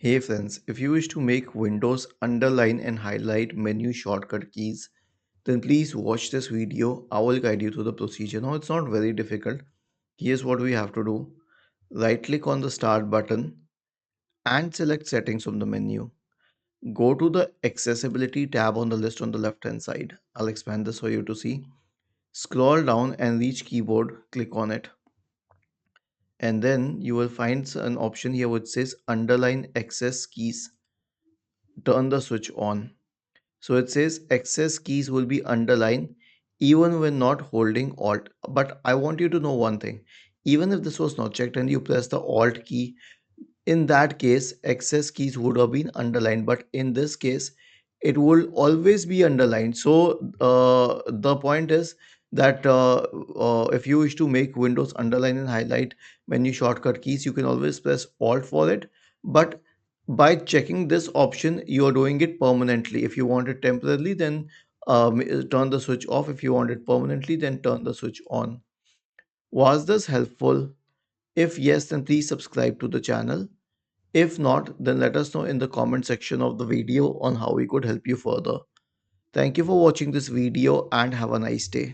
Hey friends, if you wish to make Windows underline and highlight menu shortcut keys, then please watch this video. I will guide you through the procedure. Now, it's not very difficult. Here's what we have to do. Right click on the start button and select settings from the menu. Go to the accessibility tab on the list on the left hand side. I'll expand this for you to see. Scroll down and reach keyboard, click on it. And then you will find an option here which says underline access keys. Turn the switch on. So it says access keys will be underlined even when not holding Alt. But I want you to know one thing. Even if this was not checked and you press the Alt key, in that case, access keys would have been underlined. But in this case, it will always be underlined. So the point is that if you wish to make Windows underline and highlight menu shortcut keys, you can always press Alt for it. But by checking this option, you are doing it permanently. If you want it temporarily, then turn the switch off. If you want it permanently, then turn the switch on. Was this helpful? If yes, then please subscribe to the channel. If not, then let us know in the comment section of the video on how we could help you further. Thank you for watching this video and have a nice day.